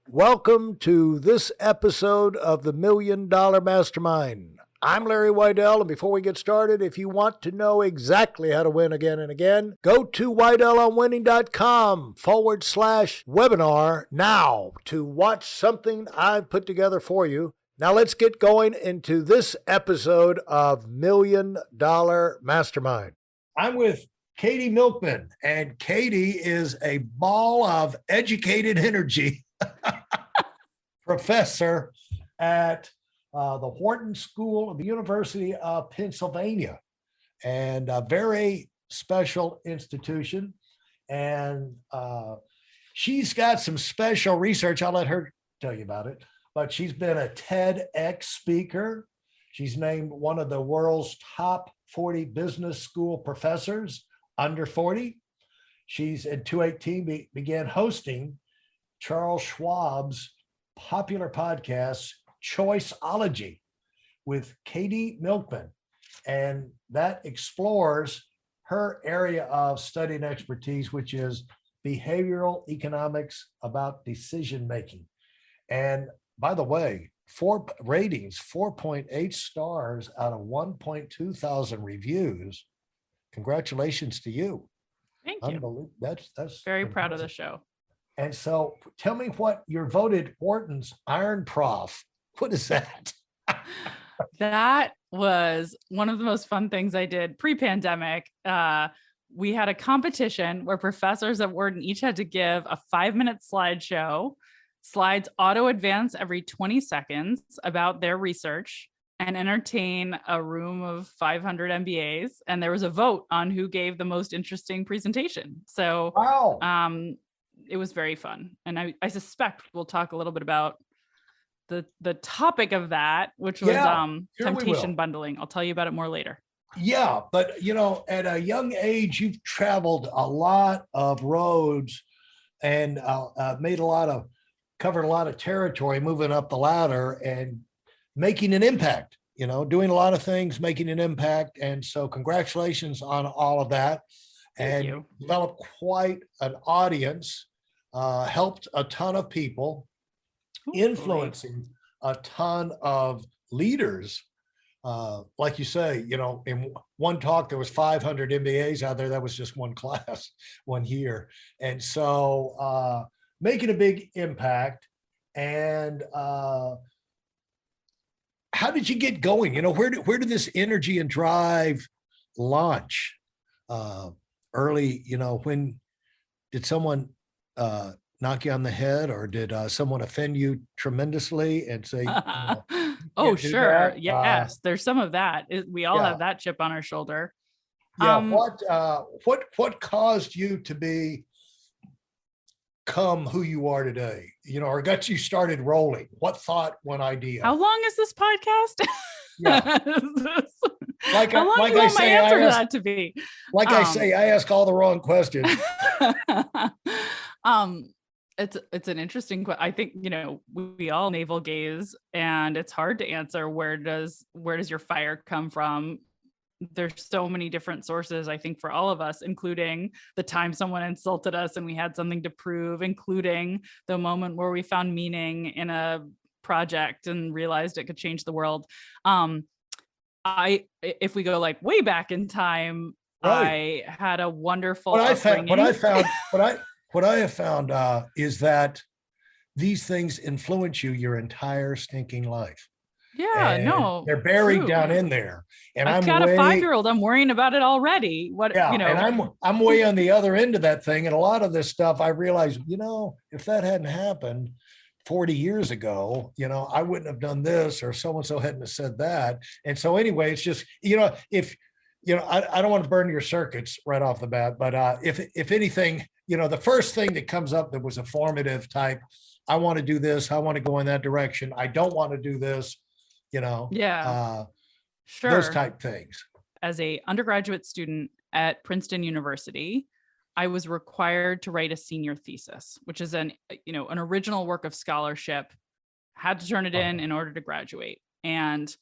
Welcome to this episode of the Million Dollar Mastermind. I'm Larry Weidel, and before we get started, if you want to know exactly how to win again and again, go to weidelonwinning.com/webinar now to watch something I've put together for you. Now let's get going into this episode of Million Dollar Mastermind. I'm with Katy Milkman, and Katy is a ball of educated energy. Professor at the Wharton School of the University of Pennsylvania, and a very special institution. And she's got some special research. I'll let her tell you about it. But she's been a TEDx speaker. She's named one of the world's top 40 business school professors under 40. She's in 2018 began hosting Charles Schwab's popular podcast, Choiceology, with Katy Milkman. And that explores her area of study and expertise, which is behavioral economics about decision making. And by the way, 4.8 stars out of 1.2 thousand reviews. Congratulations to you. Thank you. That's very impressive. Proud of the show. And so tell me what you're voted Wharton's Iron Prof. What is that? That was one of the most fun things I did pre-pandemic. We had a competition where professors at Wharton each had to give a 5-minute slideshow. Slides auto advance every 20 seconds about their research and entertain a room of 500 MBAs. And there was a vote on who gave the most interesting presentation. So wow. It was very fun. And I suspect we'll talk a little bit about the topic of that, which was temptation bundling. I'll tell you about it more later. Yeah, but at a young age, you've traveled a lot of roads and covered a lot of territory, moving up the ladder and making an impact, doing a lot of things, making an impact. And so congratulations on all of that. Thank you. Developed quite an audience, helped a ton of people, influencing a ton of leaders. Like you say, in one talk, there was 500 MBAs out there. That was just one class, 1 year. And so making a big impact. And how did you get going? Where did this energy and drive launch? Early, when did someone knock you on the head, or did someone offend you tremendously and say, oh, sure. Yes, there's some of that. We all have that chip on our shoulder. Yeah. What caused you to become who you are today? Or got you started rolling? What thought, one idea? How long is this podcast? Yeah. Like I say, my answer to that to be. I say, I ask all the wrong questions. It's an interesting question. I think, we all navel gaze, and it's hard to answer. Where does your fire come from? There's so many different sources, I think, for all of us, including the time someone insulted us and we had something to prove, including the moment where we found meaning in a project and realized it could change the world. If we go way back in time, right. I had a wonderful what I have found is that these things influence you your entire stinking life. Yeah, and they're buried down in there. And I've got a 5-year-old. I'm worrying about it already. And I'm way on the other end of that thing. And a lot of this stuff, I realized, if that hadn't happened 40 years ago, I wouldn't have done this, or so-and-so hadn't have said that. And so anyway, it's just, if, I don't want to burn your circuits right off the bat, but if anything, the first thing that comes up that was a formative type, I want to do this, I want to go in that direction, I don't want to do this, sure. Those type things. As a undergraduate student at Princeton University, I was required to write a senior thesis, which is an original work of scholarship, had to turn it in order to graduate. And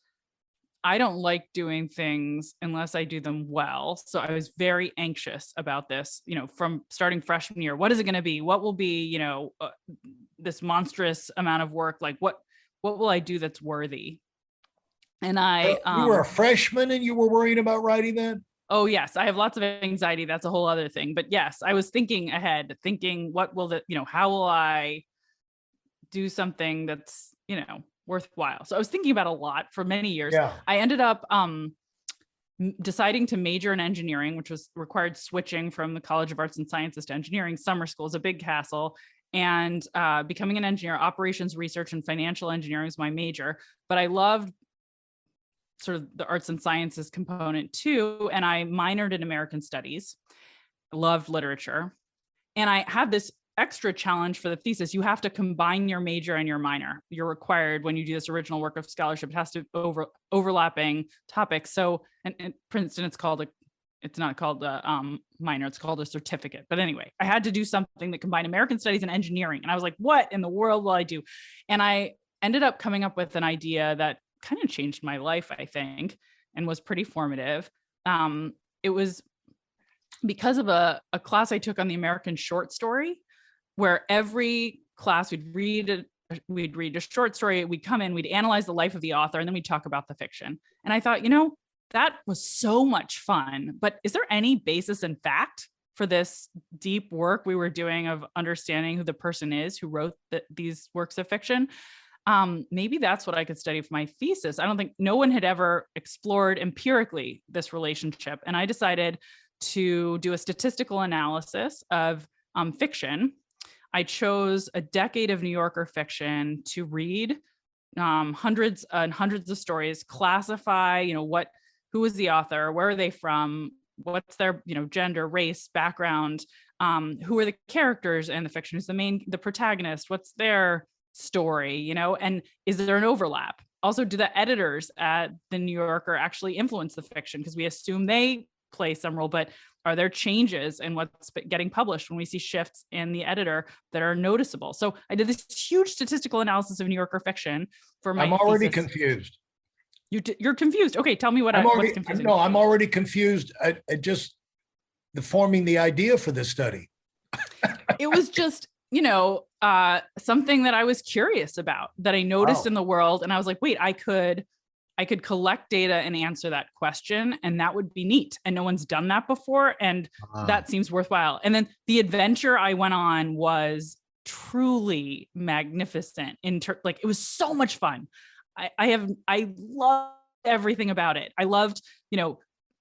I don't like doing things unless I do them well. So I was very anxious about this, from starting freshman year. What is it going to be? What will be, this monstrous amount of work? Like what will I do that's worthy? And You were a freshman and you were worrying about writing that? oh yes, I have lots of anxiety. That's a whole other thing. But yes, I was thinking ahead, thinking what will how will I do something that's, worthwhile. So I was thinking about a lot for many years. Yeah. I ended up deciding to major in engineering, which was required switching from the College of Arts and Sciences to engineering. Summer school is a big hassle. And becoming an engineer, operations research and financial engineering is my major. But I loved sort of the arts and sciences component too. And I minored in American studies, loved literature. And I had this extra challenge for the thesis. You have to combine your major and your minor. You're required when you do this original work of scholarship. It has to overlapping topics. So, and Princeton, it's not called a minor, it's called a certificate. But anyway, I had to do something that combined American studies and engineering. And I was like, what in the world will I do? And I ended up coming up with an idea that kind of changed my life, I think, and was pretty formative. It was because of a class I took on the American short story, where every class we'd read a short story, we'd come in, we'd analyze the life of the author, and then we'd talk about the fiction. And I thought, that was so much fun, but is there any basis in fact for this deep work we were doing of understanding who the person is who wrote these works of fiction? Maybe that's what I could study for my thesis. I don't think no one had ever explored empirically this relationship. And I decided to do a statistical analysis of fiction. I chose a decade of New Yorker fiction to read hundreds and hundreds of stories, classify, who is the author, where are they from, what's their, gender, race, background, who are the characters in the fiction, who's the protagonist, what's their story, and is there an overlap? Also, do the editors at the New Yorker actually influence the fiction? Because we assume they play some role, but are there changes in what's getting published when we see shifts in the editor that are noticeable? So I did this huge statistical analysis of New Yorker fiction for my I'm already thesis. confused. You're confused. Okay, tell me what's confusing. No, I'm already confused at just forming the idea for this study. It was just, something that I was curious about, that I noticed in the world. And I was like, wait, I could collect data and answer that question, and that would be neat. And no one's done that before. And that seems worthwhile. And then the adventure I went on was truly magnificent. It was so much fun. I loved everything about it. I loved,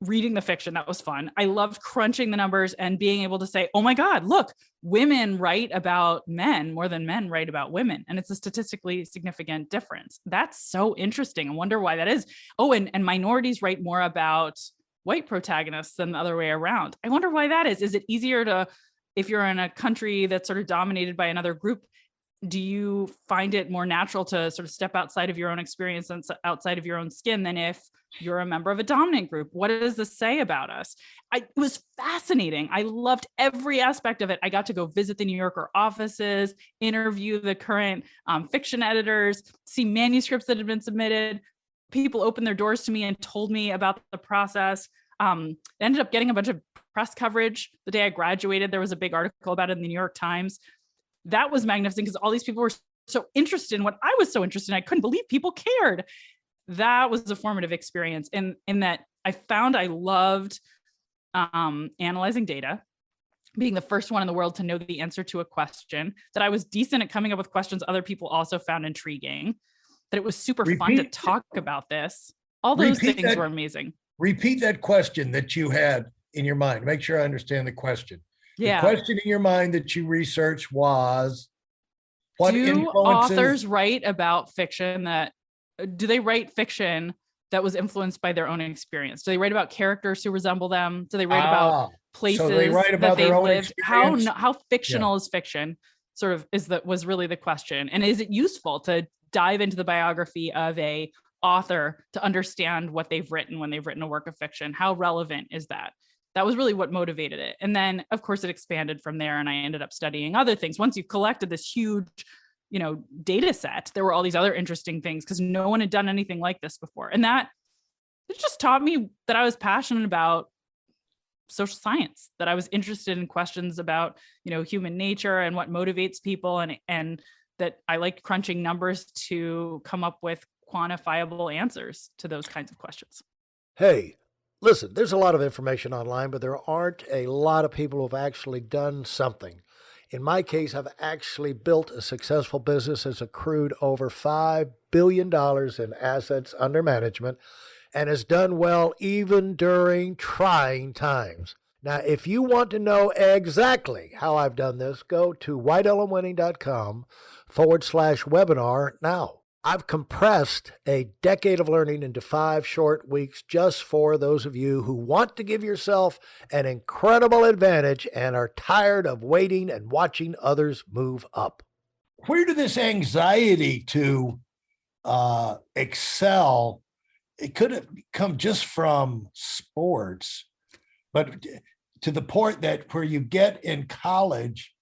reading the fiction. That was fun. I loved crunching the numbers and being able to say, oh my God, look, women write about men more than men write about women. And it's a statistically significant difference. That's so interesting. I wonder why that is. Oh, and minorities write more about white protagonists than the other way around. I wonder why that is. Is it easier to, if you're in a country that's sort of dominated by another group, do you find it more natural to sort of step outside of your own experience and outside of your own skin than if you're a member of a dominant group? What does this say about us? It was fascinating. I loved every aspect of it. I got to go visit the New Yorker offices, interview the current fiction editors, see manuscripts that had been submitted. People opened their doors to me and told me about the process. I ended up getting a bunch of press coverage. The day I graduated, there was a big article about it in the New York Times. That was magnificent because all these people were so interested in what I was so interested in. I couldn't believe people cared. That was a formative experience in that I found I loved analyzing data, being the first one in the world to know the answer to a question, that I was decent at coming up with questions other people also found intriguing, that it was super fun to talk about this. All those things were amazing. Repeat that question that you had in your mind. Make sure I understand the question. Yeah. The question in your mind that you researched was, what do authors write about fiction do they write fiction that was influenced by their own experience? Do they write about characters who resemble them? Do they write about places they write about that they their own lived? experience? How fictional is fiction? Sort of was really the question. And is it useful to dive into the biography of a author to understand what they've written when they've written a work of fiction? How relevant is that? That was really what motivated it. And then, of course, it expanded from there, and I ended up studying other things. Once you've collected this huge, data set, there were all these other interesting things because no one had done anything like this before. And that it just taught me that I was passionate about social science, that I was interested in questions about, human nature and what motivates people, and that I liked crunching numbers to come up with quantifiable answers to those kinds of questions. Hey, listen, there's a lot of information online, but there aren't a lot of people who've actually done something. In my case, I've actually built a successful business that's accrued over $5 billion in assets under management and has done well even during trying times. Now, if you want to know exactly how I've done this, go to whitelmwinning.com/webinar now. I've compressed a decade of learning into 5 short weeks just for those of you who want to give yourself an incredible advantage and are tired of waiting and watching others move up. Where did this anxiety to excel? It could have come just from sports, but to the point that where you get in college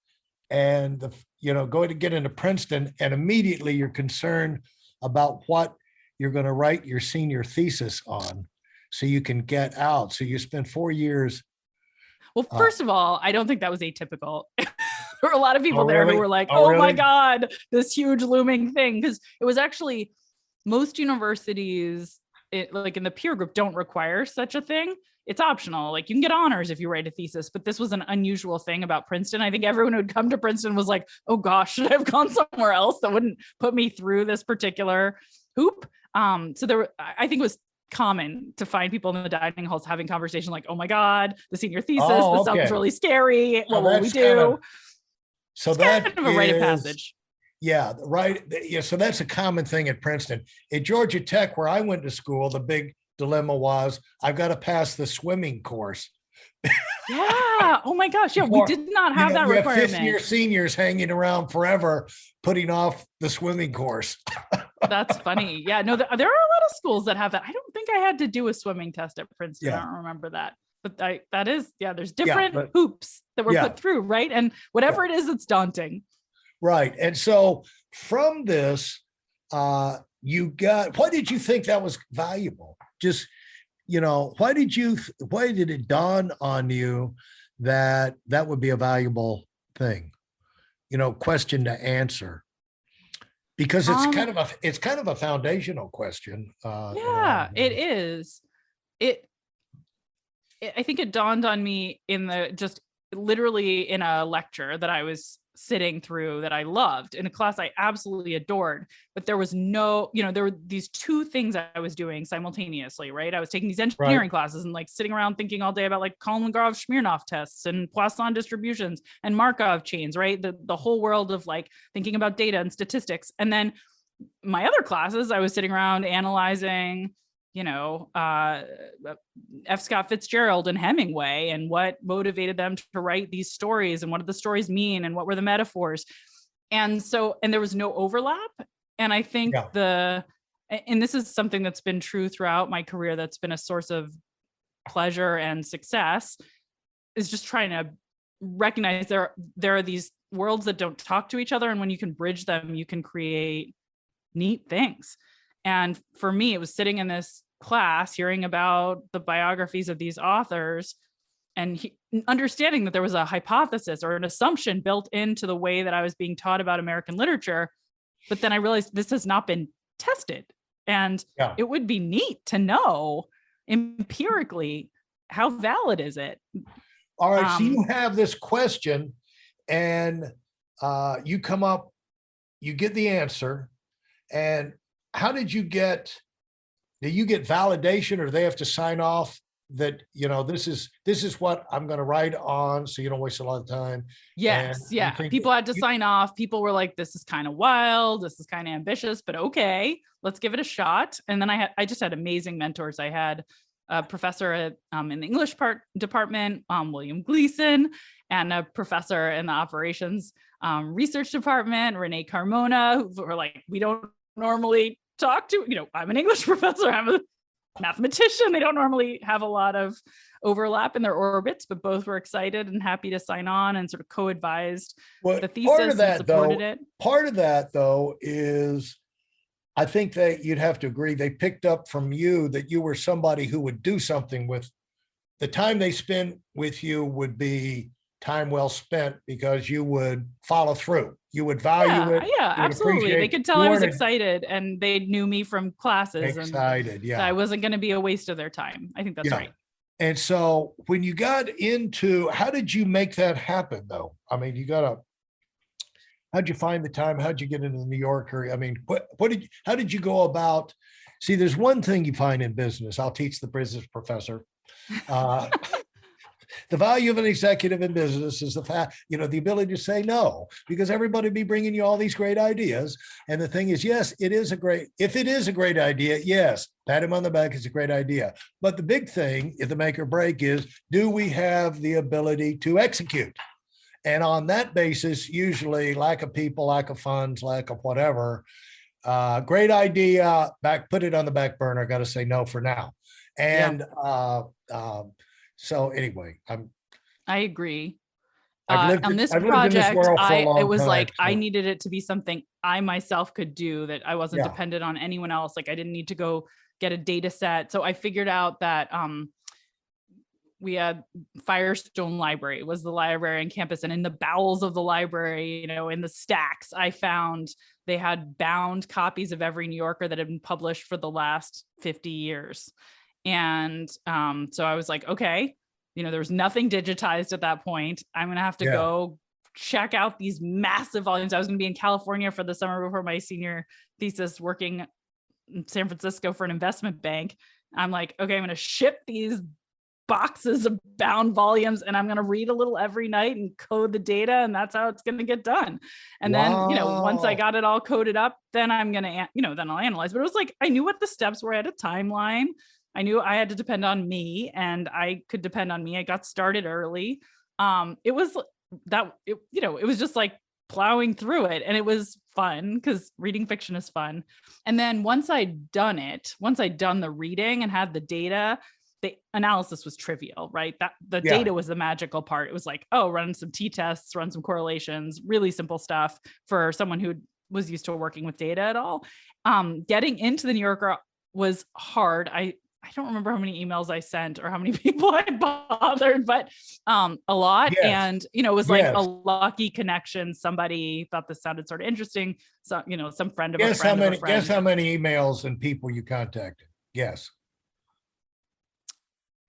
and going to get into Princeton, and immediately you're concerned about what you're going to write your senior thesis on so you can get out. So you spend 4 years. Well, first of all, I don't think that was atypical. There were a lot of people there really? who were like, Oh, oh my really? God, this huge looming thing. Because it was actually, most universities, like in the peer group, don't require such a thing. It's optional. Like you can get honors if you write a thesis, but this was an unusual thing about Princeton. I think everyone who had come to Princeton was like, oh gosh, should I have gone somewhere else that wouldn't put me through this particular hoop? So I think it was common to find people in the dining halls having conversations like, oh my God, the senior thesis, this sounds really scary. What will we do? So that's kind of a rite of passage. Yeah, right. Yeah, so that's a common thing at Princeton. At Georgia Tech, where I went to school, the big dilemma was I've got to pass the swimming course. Yeah. Oh my gosh. Yeah, we did not have that requirement. You have 5th-year seniors hanging around forever, putting off the swimming course. That's funny. Yeah. No, there are a lot of schools that have that. I don't think I had to do a swimming test at Princeton. Yeah. I don't remember that. But there's different hoops that were put through, right? And whatever it is, it's daunting. Right. And so from this, why did you think that was valuable? Just, why did it dawn on you that that would be a valuable thing, question to answer? Because it's kind of a foundational question. It is. I think it dawned on me literally in a lecture that I was sitting through that I loved, in a class I absolutely adored, but there was there were these 2 things I was doing simultaneously, right? I was taking these engineering classes and like sitting around thinking all day about like Kolmogorov-Smirnov tests and Poisson distributions and Markov chains, right? The whole world of like thinking about data and statistics. And then my other classes, I was sitting around analyzing F. Scott Fitzgerald and Hemingway and what motivated them to write these stories and what did the stories mean and what were the metaphors. And there was no overlap. And I think and this is something that's been true throughout my career, that's been a source of pleasure and success, is just trying to recognize there are these worlds that don't talk to each other. And when you can bridge them, you can create neat things. And for me, it was sitting in this class, hearing about the biographies of these authors and understanding that there was a hypothesis or an assumption built into the way that I was being taught about American literature. But then I realized this has not been tested. And it would be neat to know empirically, how valid is it? All right. So you have this question and you come up, you get the answer. And how did you get validation, or they have to sign off that, this is what I'm going to write on, so you don't waste a lot of time? Yes. People had to sign off. People were like, this is kind of wild. This is kind of ambitious, but okay, let's give it a shot. And then I just had amazing mentors. I had a professor in the English department, William Gleason, and a professor in the operations research department, Renee Carmona, who were like, we don't normally talk to, I'm an English professor, I'm a mathematician. They don't normally have a lot of overlap in their orbits, but both were excited and happy to sign on and sort of co-advised the thesis and supported it. Part of that though is I think that you'd have to agree. They picked up from you that you were somebody who would do something with the time they spend with you would be time well spent because you would follow through. You would value it. Yeah, You would absolutely. They appreciate. could tell You I was weren't excited, and they knew me from classes, and excited. that I Yeah. wasn't going to be a waste of their time. I think that's Yeah. right. And so when you got into, how did you make that happen though? I mean, how'd you find the time? How'd you get into the New Yorker? I mean, how did you go about? See, there's one thing you find in business. I'll teach the business professor. Uh, the value of an executive in business is the fact, the ability to say no, because everybody be bringing you all these great ideas. And the thing is, yes, if it is a great idea, yes, pat him on the back. It's a great idea. But the big thing, if the make or break is, do we have the ability to execute? And on that basis, usually lack of people, lack of funds, lack of whatever, great idea, put it on the back burner. Got to say no for now. And so anyway, I agree. I've On this lived in project, world for a long it was time, like I so- needed it to be something I myself could do, that I wasn't Yeah. dependent on anyone else. Like I didn't need to go get a data set. So I figured out that we had Firestone Library was the library on campus, and in the bowels of the library, in the stacks, I found they had bound copies of every New Yorker that had been published for the last 50 years. And so I was like, okay, there was nothing digitized at that point. I'm going to have to go check out these massive volumes. I was going to be in California for the summer before my senior thesis, working in San Francisco for an investment bank. I'm like, okay, I'm going to ship these boxes of bound volumes, and I'm going to read a little every night and code the data, and that's how it's going to get done. And then, once I got it all coded up, then I'm going to, then I'll analyze. But it was like, I knew what the steps were. I had a timeline. I knew I had to depend on me, and I could depend on me. I got started early. It was just like plowing through it, and it was fun because reading fiction is fun. And then once I'd done the reading and had the data, the analysis was trivial, right? That the data was the magical part. It was like, run some t-tests, run some correlations, really simple stuff for someone who was used to working with data at all. Getting into the New Yorker was hard. I don't remember how many emails I sent or how many people I bothered, but a lot. Yes. And, it was like a lucky connection. Somebody thought this sounded sort of interesting. So, some friend of a friend of a friend. Guess how many emails and people you contacted? Yes.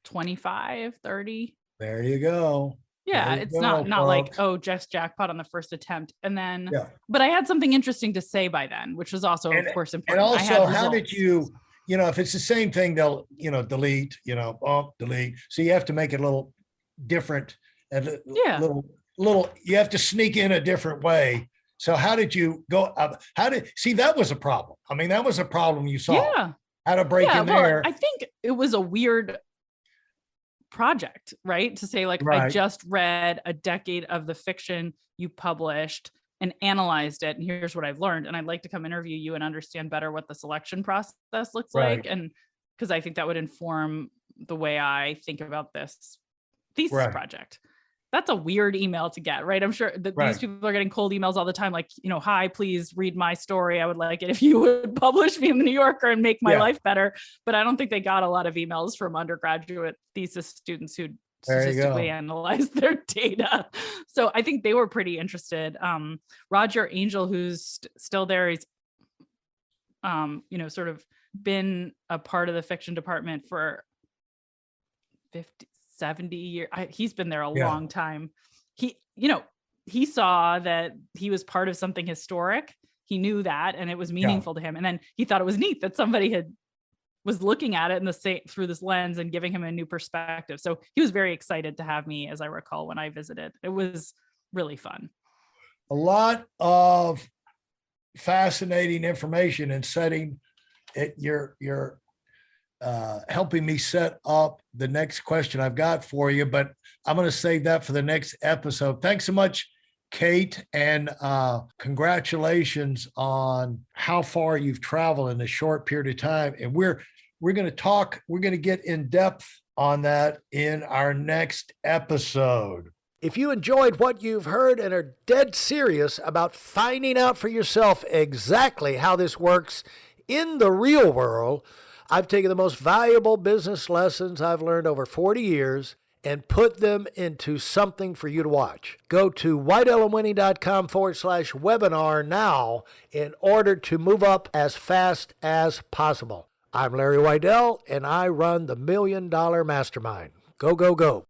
25, 30. There you go. Yeah, it's not like, just jackpot on the first attempt. And then, but I had something interesting to say by then, which was also, of course, important. And also, how did you, if it's the same thing, they'll, delete, delete. So you have to make it a little different and little, you have to sneak in a different way. So how did you go? That was a problem. I mean, that was a problem you saw. Yeah. How to break in there. I think it was a weird project, right? To say like, I just read a decade of the fiction you published and analyzed it, and here's what I've learned. And I'd like to come interview you and understand better what the selection process looks like. And because I think that would inform the way I think about this thesis project. That's a weird email to get, right? I'm sure that these people are getting cold emails all the time. Like, hi, please read my story. I would like it if you would publish me in the New Yorker and make my life better. But I don't think they got a lot of emails from undergraduate thesis students who statistically analyze their data. So I think they were pretty interested. Roger Angel, who's still there, he's, sort of been a part of the fiction department for 70 years. He's been there a long time. He saw that he was part of something historic. He knew that, and it was meaningful to him. And then he thought it was neat that somebody was looking at it through this lens and giving him a new perspective. So he was very excited to have me, as I recall, when I visited. It was really fun. A lot of fascinating information and setting it. You're helping me set up the next question I've got for you, but I'm going to save that for the next episode. Thanks so much, Kate, and congratulations on how far you've traveled in a short period of time. And we're going to get in depth on that in our next episode. If you enjoyed what you've heard and are dead serious about finding out for yourself exactly how this works In the real world, I've taken the most valuable business lessons I've learned over 40 years and put them into something for you to watch. Go to whiteelemwinning.com/webinar now in order to move up as fast as possible. I'm Larry Weidel, and I run the $1 Million Mastermind. Go, go, go.